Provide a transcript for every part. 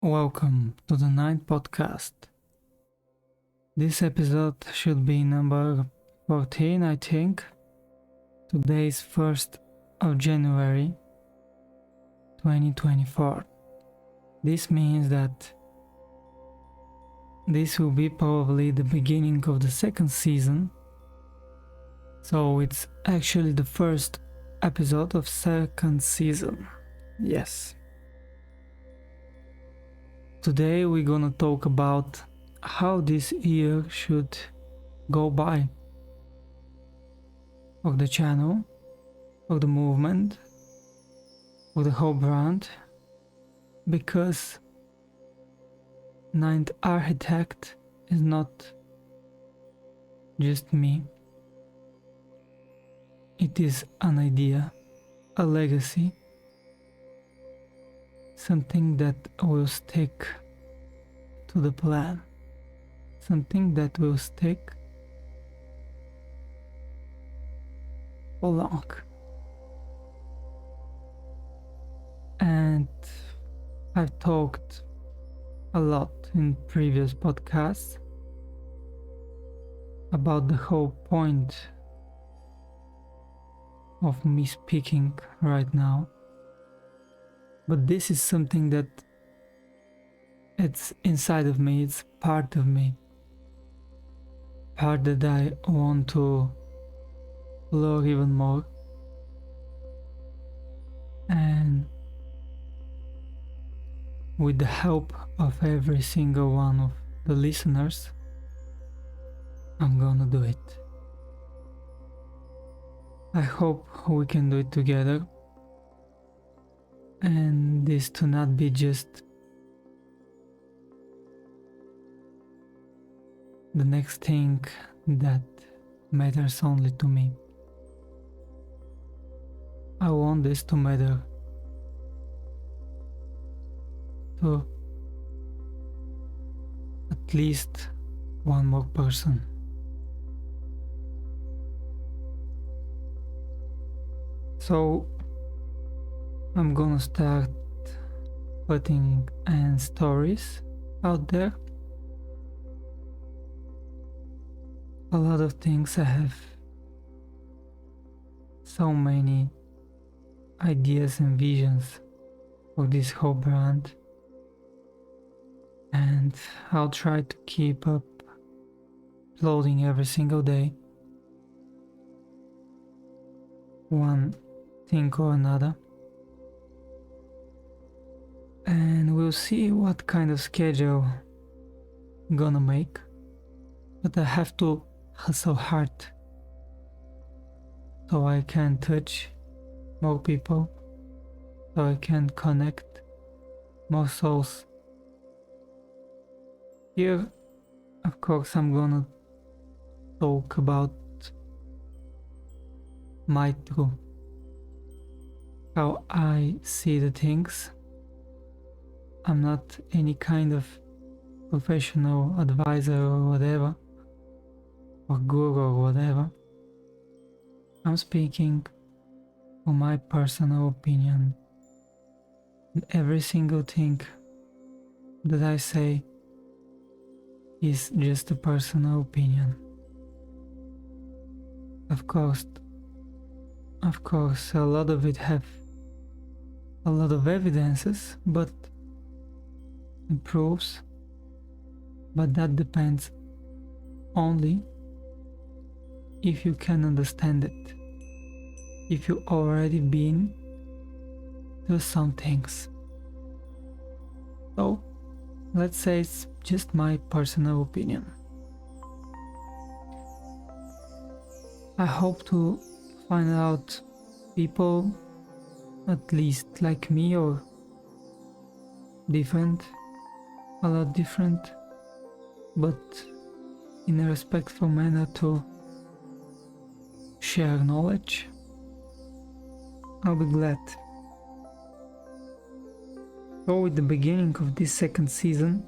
Welcome to the ninth podcast. This episode should be number 14, I think. Today is 1st of January 2024. This means that this will be probably the beginning of the second season. So it's actually the first episode of second season. Yes. Today we're gonna talk about how this year should go by of the channel, of the movement, of the whole brand, because Ninth Architect is not just me. It is an idea, a legacy, something that will stick to the plan, something that will stick for long. And I've talked a lot in previous podcasts about the whole point of me speaking right now. But this is something that it's inside of me, it's part of me. Part that I want to explore even more. And with the help of every single one of the listeners, I'm gonna do it. I hope we can do it together. And this to not be just the next thing that matters only to me. I want this to matter to at least one more person. So I'm gonna start putting stories out there. A lot of things. I have so many ideas and visions for this whole brand, and I'll try to keep up uploading every single day, one thing or another. And we'll see what kind of schedule I'm gonna make. But I have to hustle hard so I can touch more people, so I can connect more souls. Here, of course, I'm gonna talk about my truth, how I see the things. I'm not any kind of professional advisor or whatever, or guru or whatever. I'm speaking from my personal opinion. And every single thing that I say is just a personal opinion. Of course, a lot of it have a lot of evidences, but proofs, but that depends only if you can understand it, if you already been through some things. So let's say it's just my personal opinion. I hope to find out people at least like me or different, a lot different, but in a respectful manner to share knowledge. I'll be glad. So with the beginning of this second season,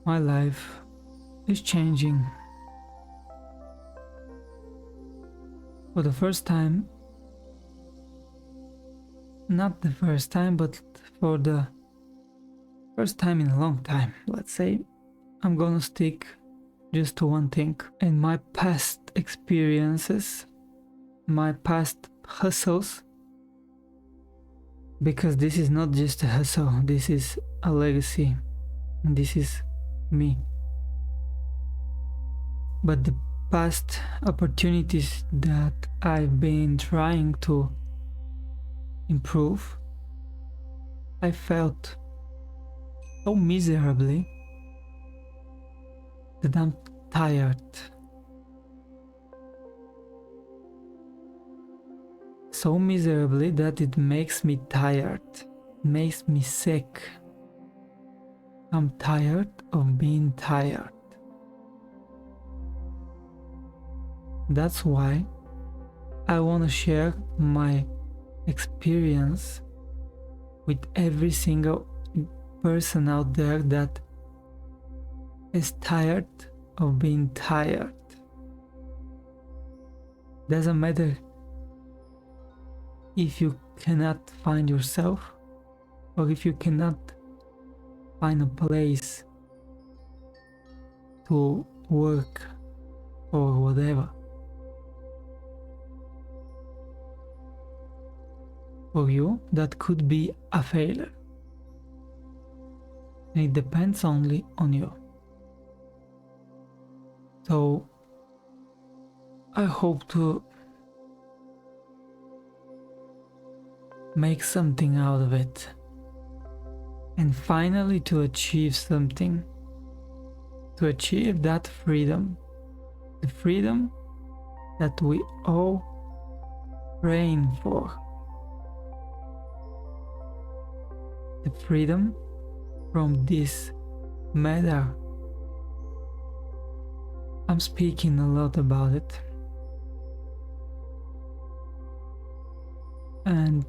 my life is changing. For the first time, not the first time, but for the first time in a long time, let's say, I'm gonna stick just to one thing. And my past experiences, my past hustles, because this is not just a hustle, this is a legacy, and this is me. But the past opportunities that I've been trying to improve, I felt so miserably that I'm tired. So miserably that it makes me tired, makes me sick. I'm tired of being tired. That's why I want to share my experience with every single person out there that is tired of being tired. Doesn't matter if you cannot find yourself or if you cannot find a place to work or whatever. For you, that could be a failure. And it depends only on you. So I hope to make something out of it and finally to achieve something, to achieve that freedom, the freedom that we all praying for, the freedom from this matter. I'm speaking a lot about it, and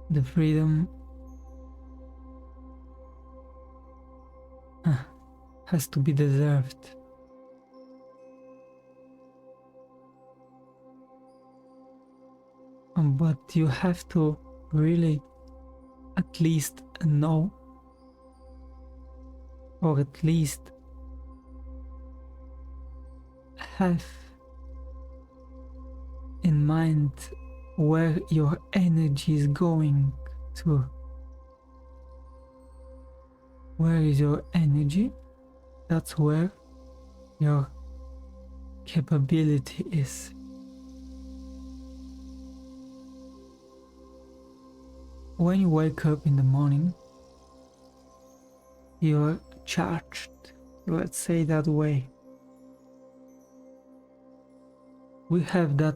the freedom has to be deserved. But you have to really at least know, or at least have in mind where your energy is going to. Where is your energy? That's where your capability is. When you wake up in the morning, you're charged, let's say that way. We have that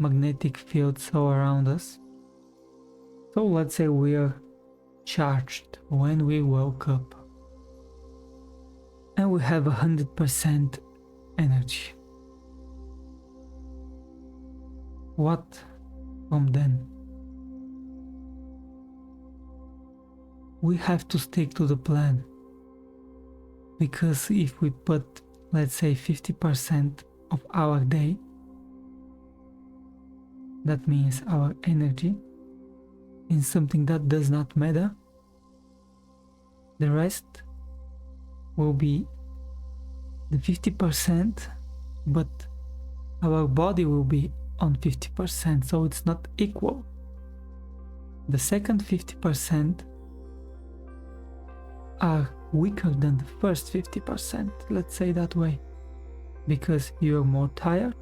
magnetic field so around us. So let's say we are charged when we woke up. And we have 100% energy. What from then? We have to stick to the plan, because if we put, let's say, 50% of our day, that means our energy, in something that does not matter, the rest will be the 50%, but our body will be on 50%, so it's not equal. The second 50% are weaker than the first 50%, let's say that way, because you're more tired,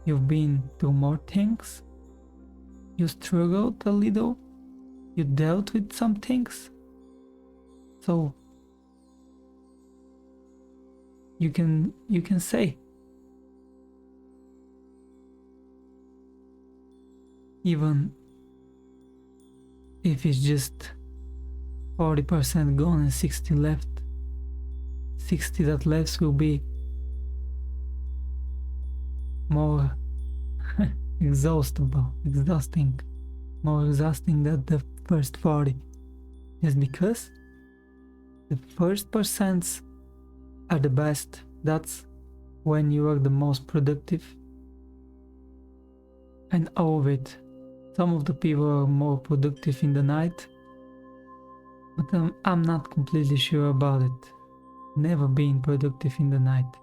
you've been through more things, you struggled a little, you dealt with some things, so you can say, even if it's just 40% gone and 60 left, 60 that left will be more exhausting, more exhausting than the first 40, just because the first percents are the best. That's when you are the most productive, and all of it Some of the people are more productive in the night, but I'm not completely sure about it. Never been productive in the night.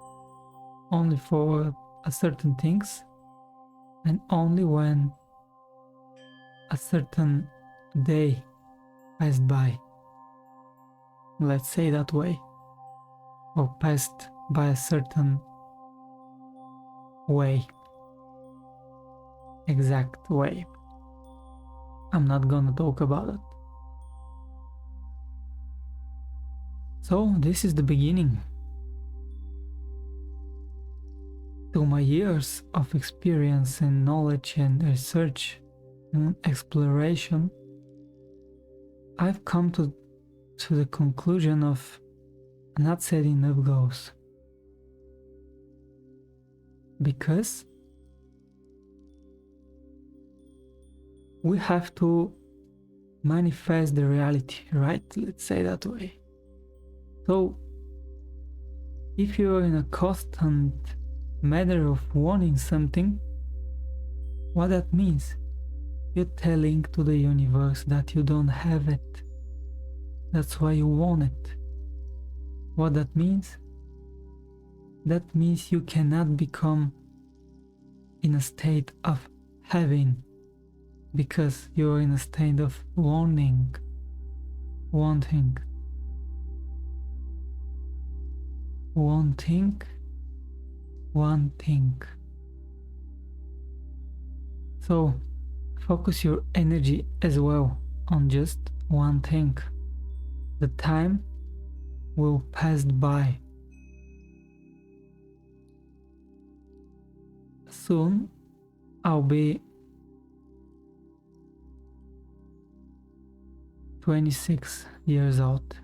Only for certain things, and only when a certain day passed by. Let's say that way. Or passed by a certain way. Exact way. I'm not gonna talk about it. So this is the beginning. Through my years of experience and knowledge and research and exploration, I've come to the conclusion of not setting up goals. Because we have to manifest the reality, right? Let's say that way. So if you're in a constant matter of wanting something, what that means? You're telling to the universe that you don't have it. That's why you want it. What that means? That means you cannot become in a state of having, because you're in a state of wanting. Wanting. So focus your energy as well on just one thing. The time will pass by. Soon I'll be 26 years old.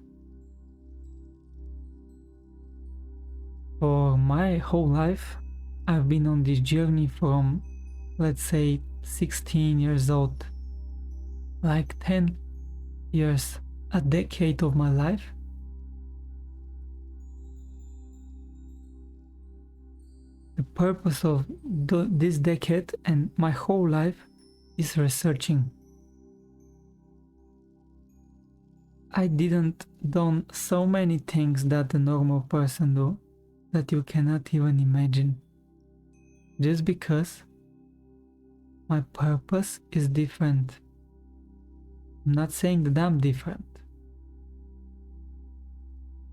For my whole life, I've been on this journey from, let's say, 16 years old, like 10 years, a decade of my life. The purpose of this decade and my whole life is researching. I didn't done so many things that the normal person do that you cannot even imagine. Just because my purpose is different. I'm not saying that I'm different,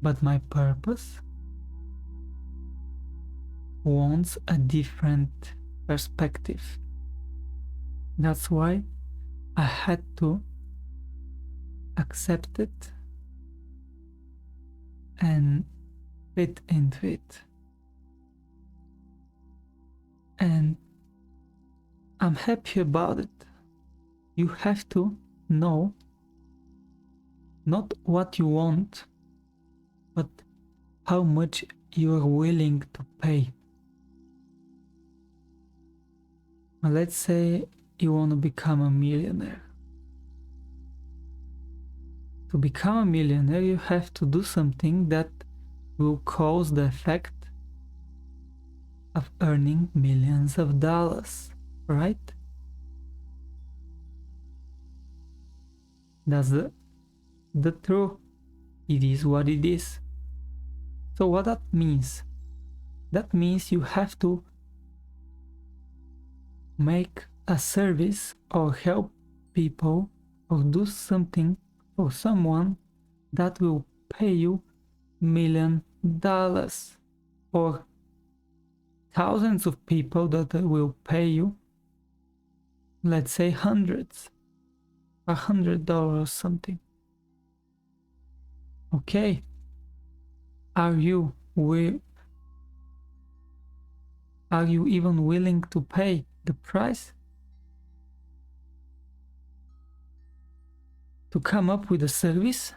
but my purpose wants a different perspective. That's why I had to accept it and fit into it. And I'm happy about it. You have to know not what you want, but how much you are willing to pay. Let's say you want to become a millionaire. To become a millionaire, you have to do something that will cause the effect of earning millions of dollars, right? That's the truth. It is what it is. So what that means? That means you have to make a service or help people or do something for someone that will pay you $1 million, or thousands of people that will pay you, let's say hundreds, $100 or something. Okay, are you even willing to pay the price to come up with a service,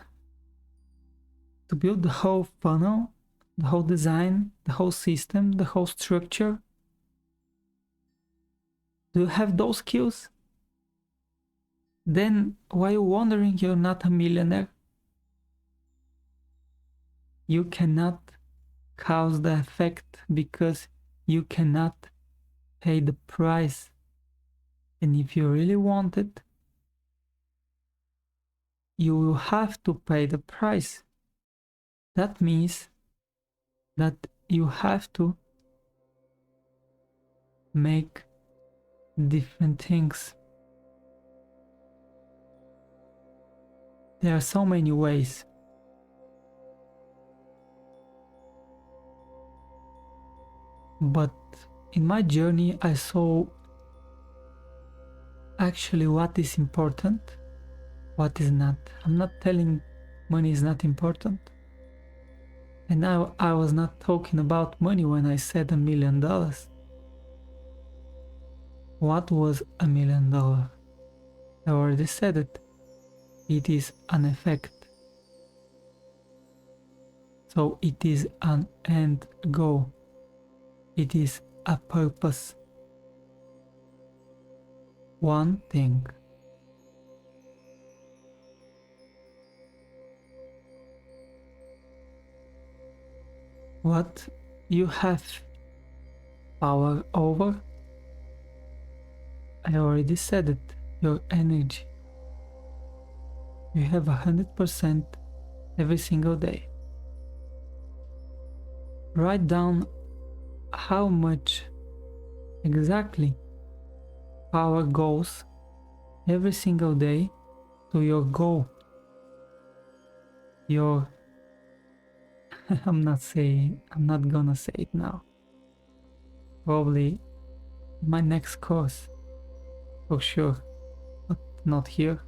to build the whole funnel, the whole design, the whole system, the whole structure? Do you have those skills? Then why are you wondering you're not a millionaire? You cannot cause the effect because you cannot pay the price. And if you really want it, you will have to pay the price. That means that you have to make different things. There are so many ways. But in my journey, I saw actually what is important, what is not. I'm not telling money is not important. And now I was not talking about money when I said $1 million. What was $1 million? I already said it. It is an effect. So it is an end goal. It is a purpose. One thing. What you have power over, I already said it, your energy. You have 100% every single day. Write down how much exactly power goes every single day to your goal. Your I'm not gonna say it now. Probably my next course, for sure, but not here.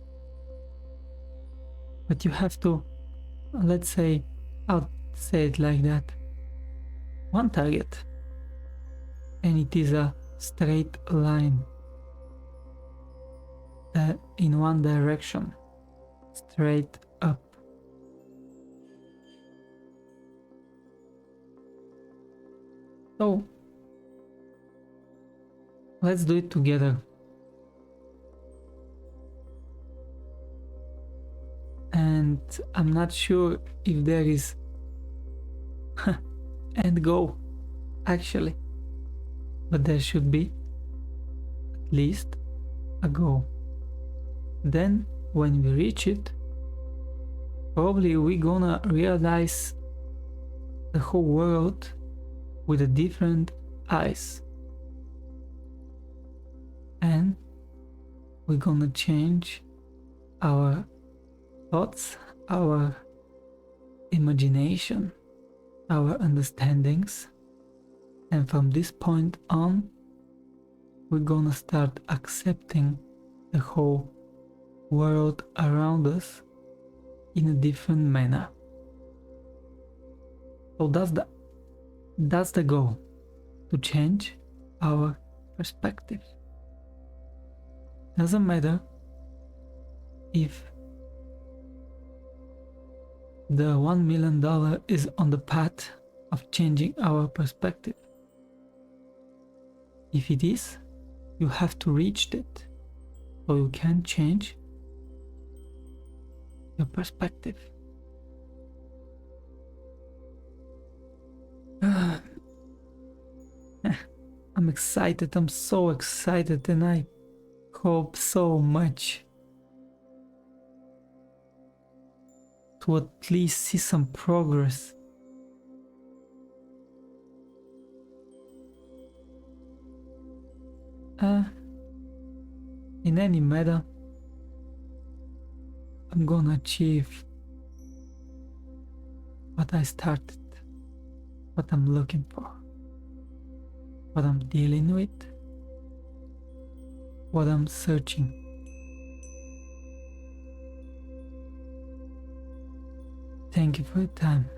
But you have to, let's say, I'll say it like that. One target, and it is a straight line in one direction, straight up. So let's do it together. And I'm not sure if there is end goal actually, but there should be at least a goal. Then when we reach it, probably we're gonna realize the whole world with a different eyes, and we're gonna change our thoughts, our imagination, our understandings, and from this point on we're gonna start accepting the whole world around us in a different manner. So that's the goal, to change our perspective. Doesn't matter if the $1 million is on the path of changing our perspective. If it is, you have to reach it, so you can change your perspective. I'm excited, I'm so excited, and I hope so much to at least see some progress. In any matter, I'm gonna achieve what I started, what I'm looking for, what I'm dealing with, what I'm searching. Thank you for your time.